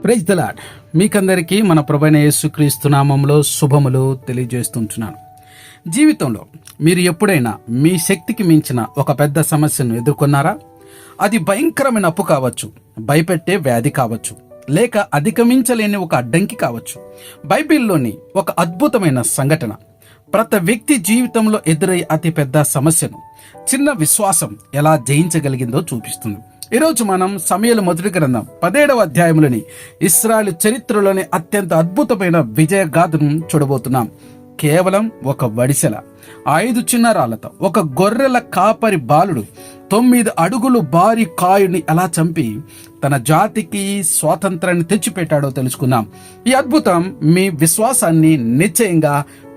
Praise the lord. మీకందరికీ మన ప్రభువైన యేసుక్రీస్తు నామములో శుభములు తెలియజేస్తుంటున్నాను. జీవితంలో మీరు ఎప్పుడైనా మీ శక్తికి మించిన ఒక పెద్ద సమస్యను ఎదుర్కొన్నారా? అది భయంకరమైన అప్పు కావచ్చు, భయపెట్టే వ్యాధి కావచ్చు, లేక అధిగమించలేని ఒక అడ్డంకి కావచ్చు. బైబిల్లోని ఒక అద్భుతమైన సంఘటన ప్రతి వ్యక్తి జీవితంలో ఎదురయ్యే అతి పెద్ద సమస్యను చిన్న విశ్వాసం ఎలా జయించగలిగిందో చూపిస్తుంది. ఈరోజు మనం సమూయేలు మొదటి గ్రంథం 17వ అధ్యాయంలోని ఇశ్రాయేలు చరిత్రలోని అత్యంత అద్భుతమైన విజయగాథను చూడబోతున్నాం. కేవలం ఒక వడిసెల 5 చిన్న రాళ్లతో ఒక గొర్రెల కాపరి బాలుడు 9 అడుగులు భారీ కాయుని ఎలా చంపి తన జాతికి స్వాతంత్రాన్ని తెచ్చిపెట్టాడో తెలుసుకుందాం. ఈ అద్భుతం మీ విశ్వాసాన్ని నిశ్చయంగా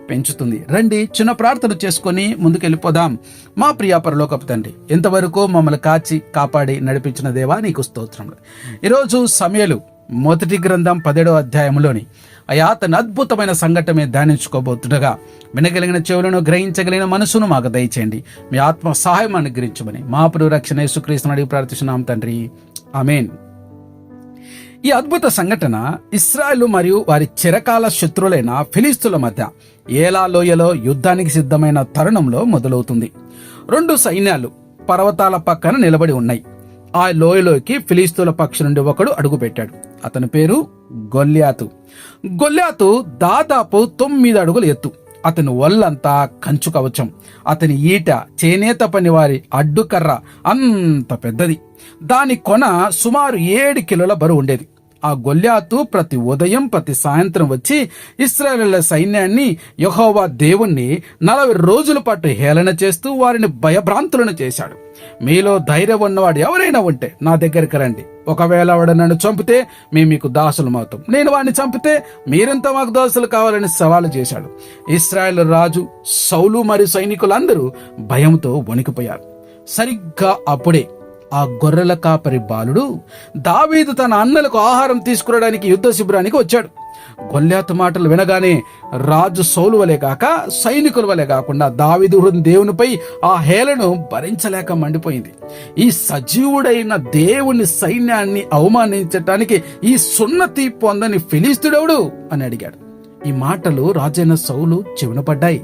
పెంచుతుంది. రండి, చిన్న ప్రార్థన చేసుకొని ముందుకెళ్ళిపోదాం. మా ప్రియ పరలోకపు తండ్రి, ఇంతవరకు మమ్మల్ని కాచి కాపాడి నడిపించిన దేవా నీకు స్తోత్రములు. ఈరోజు సమూయేలు మొదటి గ్రంథం 17వ అధ్యాయంలోని తన అద్భుతమైన సంఘటన ధ్యానించుకోబోతుండగా వినగలిగిన చెవులను గ్రహించగలిగిన మనసును మాకు దయచేయండి. మీ ఆత్మ సహాయం అనుగ్రహించమని మా ప్రియ రక్షణ యేసుక్రీస్తుని అడిగి ప్రార్థిస్తున్నాం తండ్రి, ఆమేన్. ఈ అద్భుత సంఘటన ఇశ్రాయేలు మరియు వారి చిరకాల శత్రువులైన ఫిలిస్తీయుల మధ్య ఏలా లోయలో యుద్ధానికి సిద్ధమైన తరుణంలో మొదలవుతుంది. 2 సైన్యాలు పర్వతాల పక్కన నిలబడి ఉన్నాయి. ఆ లోయలోకి ఫిలిస్తీయుల పక్షి నుండి ఒకడు అడుగుపెట్టాడు. అతని పేరు గొల్యాతు. గొల్యాతు దాదాపు 9 అడుగుల ఎత్తు. అతని ఒళ్ళంతా కంచు కవచం. అతని ఈట చేనేత పని వారి అడ్డుకర్ర అంత పెద్దది. దాని కొన సుమారు 7 కిలోల బరువు ఉండేది. ఆ గొల్యాతు ప్రతి ఉదయం ప్రతి సాయంత్రం వచ్చి ఇశ్రాయేలీయుల సైన్యాన్ని, యెహోవా దేవుణ్ణి 40 రోజుల పాటు హేళన చేస్తూ వారిని భయభ్రాంతులను చేశాడు. మీలో ధైర్యం ఉన్నవాడు ఎవరైనా ఉంటే నా దగ్గరికి రండి. ఒకవేళ వాడు నన్ను చంపితే మేము మీకు దాసులమవుతాం, నేను వాడిని చంపితే మీరెంత మాకు దాసులు కావాలని సవాలు చేశాడు. ఇశ్రాయేలు రాజు సౌలు మరియు సైనికులందరూ భయంతో వణికిపోయారు. సరిగ్గా అప్పుడే ఆ గొర్రెల కాపరి బాలుడు దావీదు తన అన్నలకు ఆహారం తీసుకురావడానికి యుద్ధ శిబిరానికి వచ్చాడు. గొల్యాతు మాటలు వినగానే రాజు సౌలు వలె కాక సైనికుల వలె కాకుండా దావీదు దేవునిపై ఆ హేళను భరించలేక మండిపోయింది. ఈ సజీవుడైన దేవుని సైన్యాన్ని అవమానించటానికి ఈ సున్నతి పొందని ఫిలిస్తీయుడెవడు అని అడిగాడు. ఈ మాటలు రాజైన సౌలు చెవిన పడ్డాయి.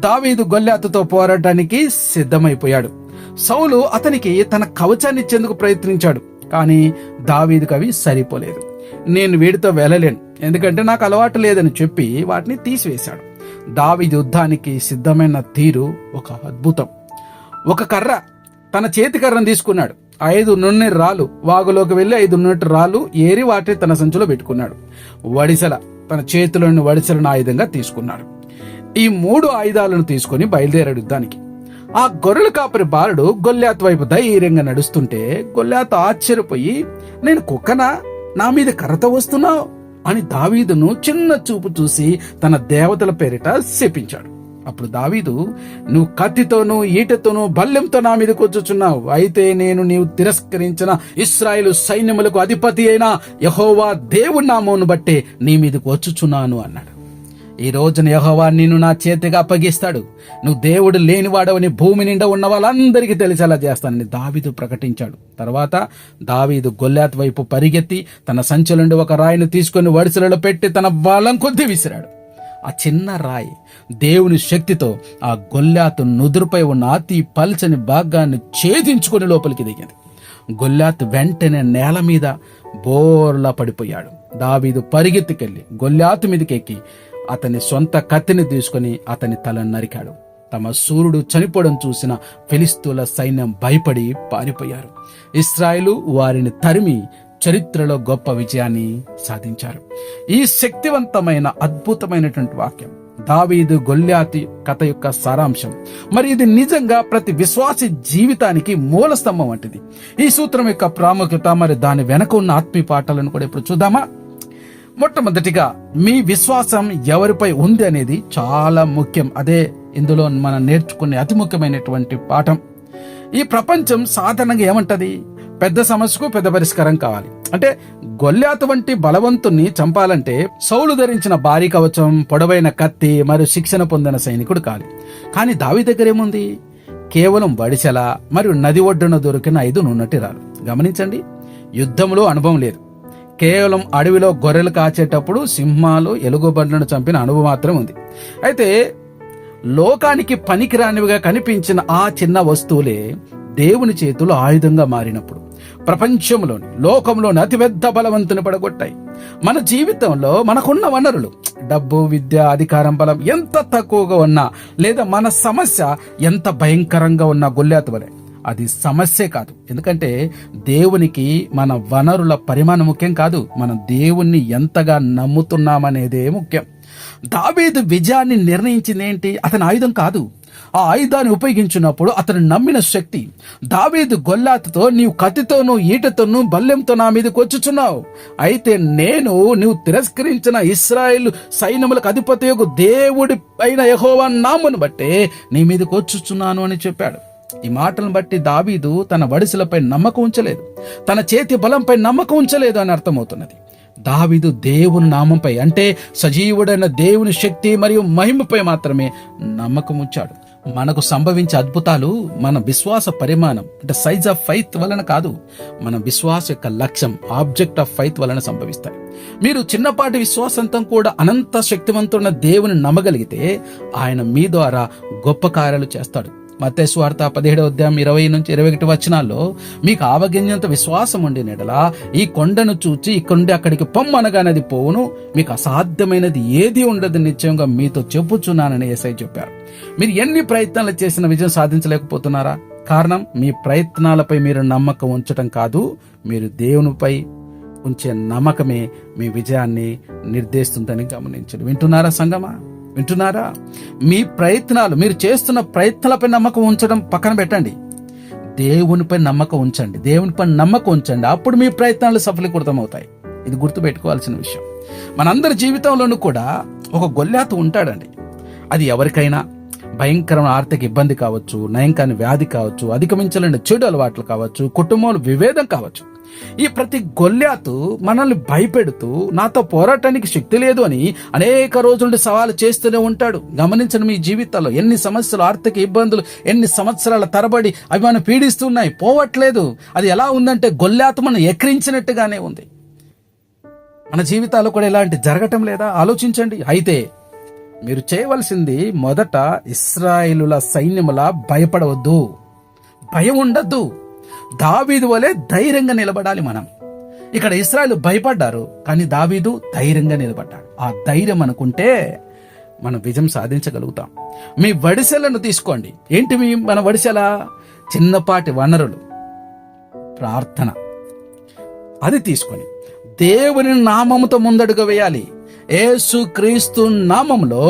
దావీదు గొల్యాతుతో పోరాటానికి సిద్ధమైపోయాడు. సౌలు అతనికి తన కవచాన్ని ఇచ్చేందుకు ప్రయత్నించాడు. కానీ దావీదుకు అవి సరిపోలేదు. నేను వీడితో వెళ్ళలేను, ఎందుకంటే నాకు అలవాటు లేదని చెప్పి వాటిని తీసివేశాడు. దావీదు యుద్ధానికి సిద్ధమైన తీరు ఒక అద్భుతం. ఒక కర్ర, తన చేతి కర్రను తీసుకున్నాడు. 5 నున్నె రాళ్ళు, వాగులోకి వెళ్ళి 5 నున్నె రాళ్ళు ఏరి వాటిని తన సంచిలో పెట్టుకున్నాడు. వడిసెల, తన చేతిలోని వడిసెలను ఆయుధంగా తీసుకున్నాడు. ఈ 3 ఆయుధాలను తీసుకుని బయలుదేరాడు యుద్ధానికి. ఆ గొర్రెల కాపరి బాలుడు గొల్యాతు వైపు ధైర్యంగా నడుస్తుంటే గొల్యాతు ఆశ్చర్యపోయి, నేను కుక్కనా, నా మీద కర్రతో వస్తున్నావు అని దావీదును చిన్న చూపు చూసి తన దేవతల పేరిట శపించాడు. అప్పుడు దావీదు, నువ్వు కత్తితోనూ ఈటతోనూ బల్లెంతో నా మీదకు వచ్చుచున్నావు. అయితే నేను నీవు తిరస్కరించిన ఇశ్రాయేలు సైన్యములకు అధిపతి అయిన యెహోవా దేవుని నామమును బట్టే నీ మీదకు వచ్చుచున్నాను అన్నాడు. ఈ రోజున యెహోవా నిన్ను నా చేతిగా అప్పగిస్తాడు. నువ్వు దేవుడు లేనివాడవని భూమి నిండా ఉన్న వాళ్ళందరికీ తెలిసేలా చేస్తానని దావీదు ప్రకటించాడు. తర్వాత దావీదు గొల్యాతు వైపు పరిగెత్తి తన సంచి నుండి ఒక రాయిని తీసుకుని వడిసెలలో పెట్టి తన బలం కొద్దీ విసిరాడు. ఆ చిన్న రాయి దేవుని శక్తితో ఆ గొల్యాతు నుదురుపై ఉన్న అతి పల్చని భాగాన్ని ఛేదించుకుని లోపలికి దిగింది. గొల్యాతు వెంటనే నేల మీద బోర్లా పడిపోయాడు. దావీదు పరిగెత్తుకెళ్లి గొల్యాతు మీదకి ఎక్కి అతని సొంత కత్తిని తీసుకుని అతని తలను నరికాడు. తమ సూర్యుడు చనిపోవడం చూసిన ఫిలిస్తీయుల సైన్యం భయపడి పారిపోయారు. ఇశ్రాయేలు వారిని తరిమి చరిత్రలో గొప్ప విజయాన్ని సాధించారు. ఈ శక్తివంతమైన అద్భుతమైనటువంటి వాక్యం దావీదు గొల్యాతు కథ యొక్క సారాంశం. మరి ఇది నిజంగా ప్రతి విశ్వాసి జీవితానికి మూల స్తంభం వంటిది. ఈ సూత్రం యొక్క ప్రాముఖ్యత మరి దాని వెనక ఉన్న ఆత్మీయ పాఠాలను కూడా ఇప్పుడు చూద్దామా? మొట్టమొదటిగా, మీ విశ్వాసం ఎవరిపై ఉంది అనేది చాలా ముఖ్యం. అదే ఇందులో మనం నేర్చుకునే అతి ముఖ్యమైనటువంటి పాఠం. ఈ ప్రపంచం సాధారణంగా ఏమంటది? పెద్ద సమస్యకు పెద్ద పరిష్కారం కావాలి. అంటే గొల్యాతు వంటి బలవంతుణ్ణి చంపాలంటే సౌలు ధరించిన భారీ కవచం, పొడవైన కత్తి మరియు శిక్షణ పొందిన సైనికుడు కాదు. కానీ దావీదు దగ్గర ఏముంది? కేవలం వడిసెల మరియు నది ఒడ్డున దొరికిన 5 నున్నటి రాళ్ళు. గమనించండి, యుద్ధంలో అనుభవం లేదు, కేవలం అడవిలో గొర్రెలు కాచేటప్పుడు సింహాలు ఎలుగుబండ్లను చంపిన అనుభవం మాత్రం ఉంది. అయితే లోకానికి పనికిరానివిగా కనిపించిన ఆ చిన్న వస్తువులే దేవుని చేతులు ఆయుధంగా మారినప్పుడు లోకంలోని అతిపెద్ద బలవంతుని పడగొట్టాయి. మన జీవితంలో మనకున్న వనరులు, డబ్బు, విద్య, అధికారం, బలం ఎంత తక్కువగా ఉన్నా, లేదా మన సమస్య ఎంత భయంకరంగా ఉన్నా గొల్లియాతు వలె అది సమస్యే కాదు. ఎందుకంటే దేవునికి మన వనరుల పరిమాణం ముఖ్యం కాదు, మనం దేవుణ్ణి ఎంతగా నమ్ముతున్నామనేదే ముఖ్యం. దావీదు విజయాన్ని నిర్ణయించింది ఏంటి? అతని ఆయుధం కాదు, ఆ ఆయుధాన్ని ఉపయోగించినప్పుడు అతను నమ్మిన శక్తి. దావీదు గొల్లియాతుతో, నీవు కత్తితోనూ ఈటతోనూ బల్లెంతో నా మీదకి వచ్చుచున్నావు, అయితే నీవు తిరస్కరించిన ఇశ్రాయేలు సైన్యములకు అధిపతియగు దేవుడి పైన యెహోవా నామమును బట్టే నీ మీదకి వచ్చుచున్నాను అని చెప్పాడు. ఈ మాటలను బట్టి దావీదు తన వడిసెలపై నమ్మకం ఉంచలేదు, తన చేతి బలంపై నమ్మకం ఉంచలేదు అని అర్థమవుతున్నది. దావీదు దేవుని నామంపై, అంటే సజీవుడైన దేవుని శక్తి మరియు మహిమపై మాత్రమే నమ్మకం ఉంచాడు. మనకు సంభవించే అద్భుతాలు మన విశ్వాస పరిమాణం, అంటే సైజ్ ఆఫ్ ఫైత్ వలన కాదు, మన విశ్వాస యొక్క లక్ష్యం, ఆబ్జెక్ట్ ఆఫ్ ఫైత్ వలన సంభవిస్తాయి. మీరు చిన్నపాటి విశ్వాసంతో కూడా అనంత శక్తివంతున్న దేవుని నమ్మగలిగితే ఆయన మీ ద్వారా గొప్ప కార్యాలు చేస్తాడు. మత్తయి సువార్త 17:20-21 మీకు ఆవగింజంత విశ్వాసం ఉండి నెడలా ఈ కొండను చూచి ఇక్కడి అక్కడికి పొమ్మనగానే అది పోవును, మీకు అసాధ్యమైనది ఏది ఉండదు, నిశ్చయంగా మీతో చెప్పుచున్నానని యేసయ్య చెప్పారు. మీరు ఎన్ని ప్రయత్నాలు చేసిన విజయం సాధించలేకపోతున్నారా? కారణం మీ ప్రయత్నాలపై మీరు నమ్మకం ఉంచటం కాదు, మీరు దేవునిపై ఉంచే నమ్మకమే మీ విజయాన్ని నిర్దేశిస్తుందని గమనించండి. వింటున్నారా సంగమా? వింటున్నారా? మీ ప్రయత్నాలు, మీరు చేస్తున్న ప్రయత్నాలపై నమ్మకం ఉంచడం పక్కన పెట్టండి, దేవునిపై నమ్మకం ఉంచండి. దేవునిపై నమ్మకం ఉంచండి, అప్పుడు మీ ప్రయత్నాలు సఫలీకృతం అవుతాయి. ఇది గుర్తుపెట్టుకోవాల్సిన విషయం. మనందరి జీవితంలోనూ కూడా ఒక గొల్లియాతు ఉంటాడండి. అది ఎవరికైనా భయంకరమైన ఆర్థిక ఇబ్బంది కావచ్చు, నయం కాని వ్యాధి కావచ్చు, అధిగమించలేని చెడు అలవాట్లు కావచ్చు, కుటుంబంలో విభేదం కావచ్చు. ఈ ప్రతి గొల్లియాతు మనల్ని భయపెడుతూ నాతో పోరాటానికి శక్తి లేదు అని అనేక రోజుల నుండి సవాలు చేస్తూనే ఉంటాడు. గమనించండి, మీ జీవితాల్లో ఎన్ని సమస్యలు, ఆర్థిక ఇబ్బందులు ఎన్ని సంవత్సరాల తరబడి అవి మనం పీడిస్తున్నాయి, పోవట్లేదు. అది ఎలా ఉందంటే గొల్లియాతు మనం ఎక్కిరించినట్టుగానే ఉంది. మన జీవితాల్లో కూడా ఇలాంటి జరగటం లేదా? ఆలోచించండి. అయితే మీరు చేయవలసింది, మొదట ఇశ్రాయేలుల సైన్యములా భయపడవద్దు, భయం ఉండద్దు. దావీదు వలె ధైర్యంగా నిలబడాలి మనం. ఇక్కడ ఇశ్రాయేలు భయపడ్డారు, కానీ దావీదు ధైర్యంగా నిలబడ్డాడు. ఆ ధైర్యం అనుకుంటే మనం విజయం సాధించగలుగుతాం. మీ వడిసెలను తీసుకోండి. ఏంటి మన వడిసెల? చిన్నపాటి వనరులు, ప్రార్థన. అది తీసుకొని దేవుని నామముతో ముందడుగు వేయాలి. యేసు క్రీస్తు నామములో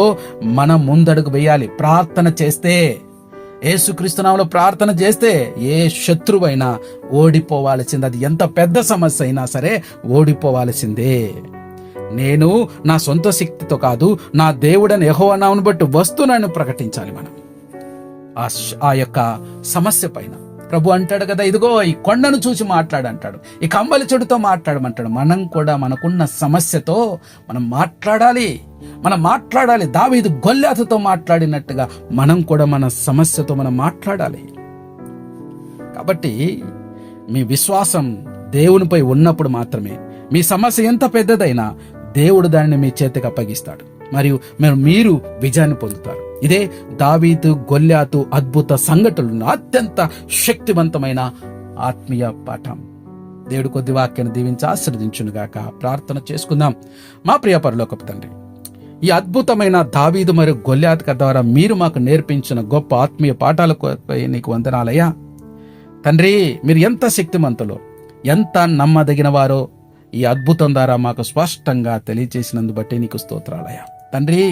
మనం ముందడుగు వేయాలి. ప్రార్థన చేస్తే, యేసుక్రీస్తు నామములో ప్రార్థన చేస్తే ఏ శత్రువైనా ఓడిపోవాల్సిందే. అది ఎంత పెద్ద సమస్య అయినా సరే ఓడిపోవాల్సిందే. నేను నా సొంత శక్తితో కాదు, నా దేవుడని యెహోవా నామమును బట్టి వస్తున్నాను ప్రకటించాలి మనం ఆ యొక్క సమస్య పైన. ప్రభు అంటాడు కదా, ఇదిగో ఈ కొండను చూసి మాట్లాడంటాడు, ఈ కంబలి చెడుతో మాట్లాడమంటాడు. మనం కూడా మనకున్న సమస్యతో మనం మాట్లాడాలి. దావీదు గొల్లియాతుతో మాట్లాడినట్టుగా మనం కూడా మన సమస్యతో మనం మాట్లాడాలి. కాబట్టి మీ విశ్వాసం దేవునిపై ఉన్నప్పుడు మాత్రమే మీ సమస్య ఎంత పెద్దదైనా దేవుడు దానిని మీ చేతికి అప్పగిస్తాడు, మరియు మీరు విజయాన్ని పొందుతారు. ఇదే దావీదు గొల్లియాతు అద్భుత సంఘటనలు అత్యంత శక్తివంతమైన ఆత్మీయ పాఠం. దేవుడు కొద్ది వాక్యాన్ని దీవించి ఆశీర్వదించునుగాక. ప్రార్థన చేసుకుందాం. మా ప్రియ పరలోకపు తండ్రి, ఈ అద్భుతమైన దావీదు మరియు గొల్లియాతు కథ ద్వారా మీరు మాకు నేర్పించిన గొప్ప ఆత్మీయ పాఠాలకు నీకు వందనాలయ్యా. తండ్రి, మీరు ఎంత శక్తిమంతులో, ఎంత నమ్మదగిన వారో ఈ అద్భుతం ద్వారా మాకు స్పష్టంగా తెలియచేసినందు బట్టి నీకు స్తోత్రాలయ్యా. తండ్రి,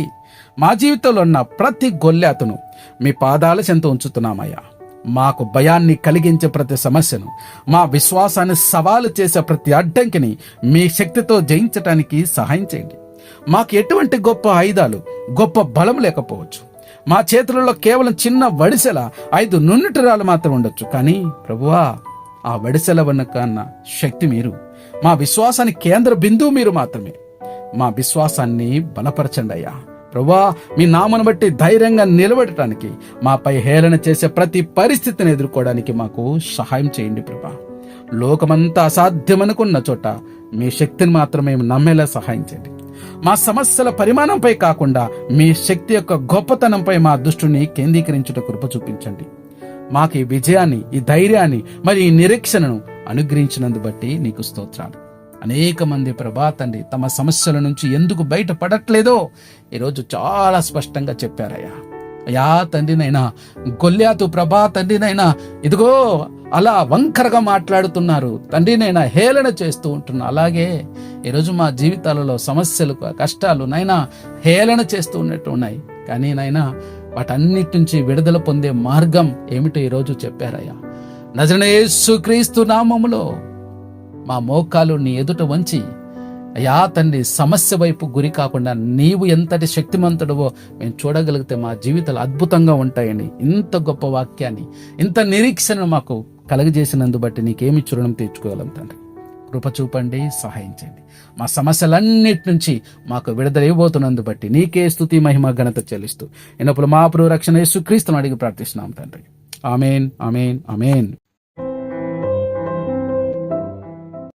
మా జీవితంలో ఉన్న ప్రతి గొల్లియాతును మీ పాదాల చెంత ఉంచుతున్నామయ్యా. మాకు భయాన్ని కలిగించే ప్రతి సమస్యను, మా విశ్వాసాన్ని సవాలు చేసే ప్రతి అడ్డంకిని మీ శక్తితో జయించటానికి సహాయం చేయండి. మాకు ఎటువంటి గొప్ప ఆయుధాలు, గొప్ప బలం లేకపోవచ్చు. మా చేతులలో కేవలం చిన్న వడిసెల 5 నున్నటిరాలు మాత్రం ఉండొచ్చు. కానీ ప్రభువా, ఆ వడిసెల వెనుకన్న శక్తి మీరు, మా విశ్వాసానికి కేంద్ర బిందువు మీరు మాత్రమే. మా విశ్వాసాన్ని బలపరచండి అయ్యా. ప్రభువా, మీ నామను బట్టి ధైర్యంగా నిలబడటానికి, మాపై హేళన చేసే ప్రతి పరిస్థితిని ఎదుర్కోవడానికి మాకు సహాయం చేయండి ప్రభా. లోకమంతా అసాధ్యమనుకున్న చోట మీ శక్తిని మాత్రమే నమ్మేలా సహాయం చేయండి. మా సమస్యల పరిమాణంపై కాకుండా మీ శక్తి యొక్క గొప్పతనంపై మా దృష్టిని కేంద్రీకరించుట కృప చూపించండి. మాకు ఈ విజయాన్ని, ఈ ధైర్యాన్ని, మరి ఈ నిరీక్షణను అనుగ్రహించినందు బట్టి నీకు స్తోత్రాలు. అనేక మంది ప్రభా తండ్రి తమ సమస్యల నుంచి ఎందుకు బయటపడట్లేదో ఈరోజు చాలా స్పష్టంగా చెప్పారయ్యా. అయ్యా తండ్రినైనా గొల్యాతు ప్రభా తండ్రినైనా ఇదిగో అలా వంకరగా మాట్లాడుతున్నారు, తండ్రినైనా హేళన చేస్తూ ఉంటున్నా. అలాగే ఈరోజు మా జీవితాలలో సమస్యలు, కష్టాలు నైనా హేళన చేస్తూ ఉన్నట్టు ఉన్నాయి. కానీ నైనా వాటన్నిటి నుంచి విడుదల పొందే మార్గం ఏమిటో ఈరోజు చెప్పారయ్యా. నజరేయుడైన యేసుక్రీస్తు నామములో మా మోకాలు నీ ఎదుట వంచి అయ్యా తండ్రి సమస్య వైపు గురి కాకుండా నీవు ఎంతటి శక్తిమంతుడవో మేము చూడగలిగితే మా జీవితాలు అద్భుతంగా ఉంటాయని, ఇంత గొప్ప వాక్యాన్ని, ఇంత నిరీక్షణ మాకు కలగజేసినందు బట్టి నీకేమి రుణం తీర్చుకోగలం తండ్రి. కృప చూపండి, సహాయం చేయండి. మా సమస్యలన్నిటి నుంచి మాకు విడుదల ఇవ్వబోతున్నందు బట్టి నీకే స్తుతి, మహిమ, ఘనత చెల్లిస్తూ ఎన్నప్పుడు మా ప్రభు రక్షణ యేసుక్రీస్తును అడిగి ప్రార్థిస్తున్నాం తండ్రి. ఆమేన్, ఆమేన్, ఆమేన్.